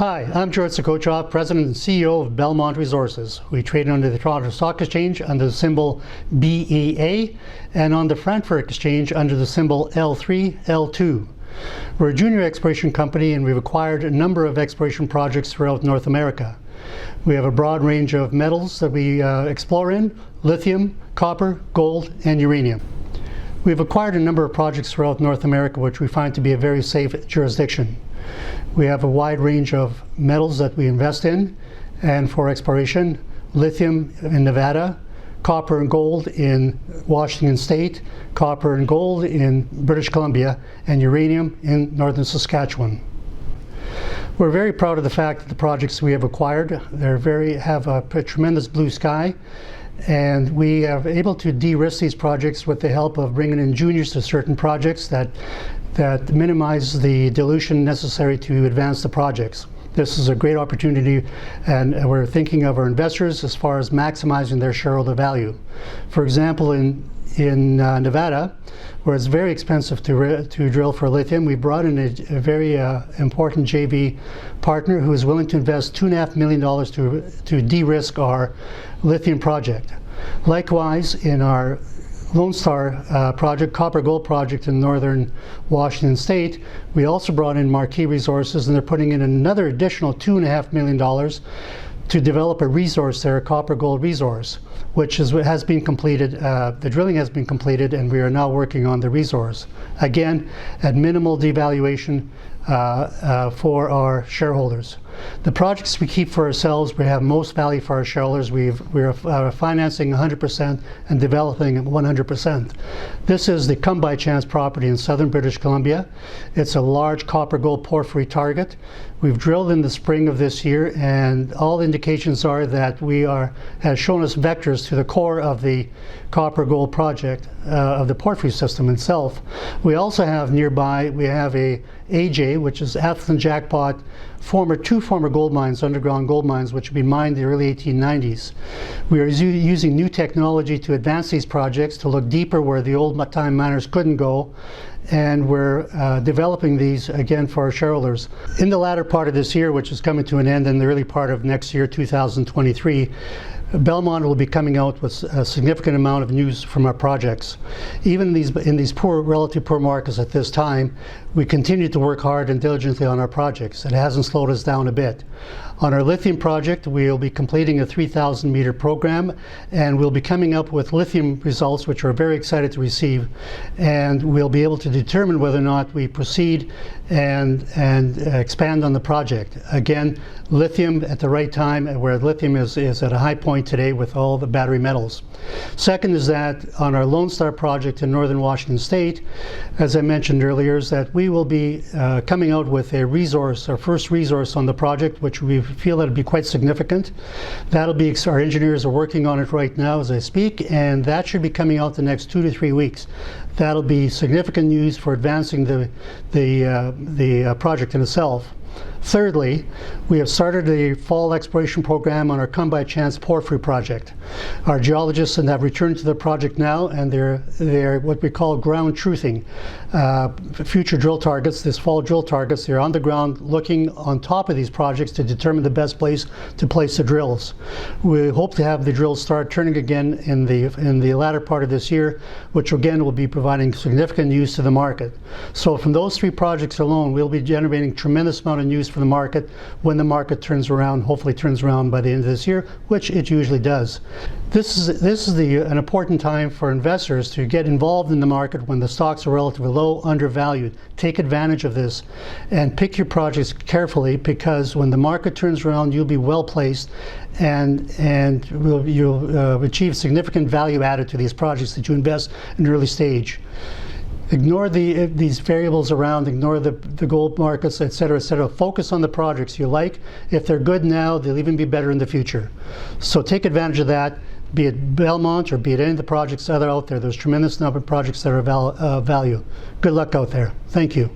Hi, I'm George Sokochoff, President and CEO of Belmont Resources. We trade under the Toronto Stock Exchange under the symbol BEA and on the Frankfurt Exchange under the symbol L3, L2. We're a junior exploration company and we've acquired a number of exploration projects throughout North America. We have a broad range of metals that we explore in: lithium, copper, gold, and uranium. We've acquired a number of projects throughout North America which we find to be a very safe jurisdiction. We have a wide range of metals that we invest in, and for exploration, lithium in Nevada, copper and gold in Washington State, copper and gold in British Columbia, and uranium in northern Saskatchewan. We're very proud of the fact that the projects we have acquired, have a tremendous blue sky, and we are able to de-risk these projects with the help of bringing in juniors to certain projects that minimize the dilution necessary to advance the projects. This is a great opportunity, and we're thinking of our investors as far as maximizing their shareholder value. For example, in Nevada, where it's very expensive to drill for lithium, we brought in a very important JV partner who is willing to invest $2.5 million to de-risk our lithium project. Likewise, in our Lone Star project, copper gold project in northern Washington State, we also brought in Marquee Resources, and they're putting in another additional $2.5 million to develop a resource there, a copper gold resource, which has been completed. The drilling has been completed, and we are now working on the resource. Again, at minimal devaluation for our shareholders. The projects we keep for ourselves, we have most value for our shareholders. We're financing 100% and developing 100%. This is the Come By Chance property in southern British Columbia. It's a large copper gold porphyry target. We've drilled in the spring of this year, and all indications are that has shown us vectors to the core of the copper gold project, of the porphyry system itself. We also have nearby, we have a AJ, which is Atherton Jackpot, two former gold mines, underground gold mines, which have been mined in the early 1890s. We are using new technology to advance these projects, to look deeper where the old time miners couldn't go, and we're developing these again for our shareholders. In the latter part of this year, which is coming to an end in the early part of next year, 2023, Belmont will be coming out with a significant amount of news from our projects. Even in these relatively poor markets at this time, we continue to work hard and diligently on our projects. It hasn't slowed us down a bit. On our lithium project, we'll be completing a 3,000 meter program, and we'll be coming up with lithium results which we're very excited to receive, and we'll be able to determine whether or not we proceed and expand on the project. Again, lithium at the right time, where lithium is at a high point today with all the battery metals. Second is that on our Lone Star project in northern Washington State, as I mentioned earlier, is that we will be coming out with a resource, our first resource on the project, which we feel that it'll be quite significant. That'll be, our engineers are working on it right now as I speak, and that should be coming out the next 2 to 3 weeks. That'll be significant news for advancing the project in itself. Thirdly, we have started a fall exploration program on our Come By Chance porphyry project. Our geologists have returned to the project now, and they're what we call ground truthing future drill targets, this fall drill targets. They're on the ground looking on top of these projects to determine the best place to place the drills. We hope to have the drills start turning again in the latter part of this year, which again will be providing significant news to the market. So from those 3 projects alone, we'll be generating tremendous amount of news for the market when the market turns around, hopefully turns around by the end of this year, which it usually does. This is an important time for investors to get involved in the market when the stocks are relatively low, undervalued. Take advantage of this and pick your projects carefully, because when the market turns around, you'll be well placed, and you'll achieve significant value added to these projects that you invest in early stage. Ignore these variables around, ignore the gold markets, et cetera, et cetera. Focus on the projects you like. If they're good now, they'll even be better in the future. So take advantage of that, be it Belmont or be it any of the projects that are out there. There's a tremendous number of projects that are of value. Good luck out there. Thank you.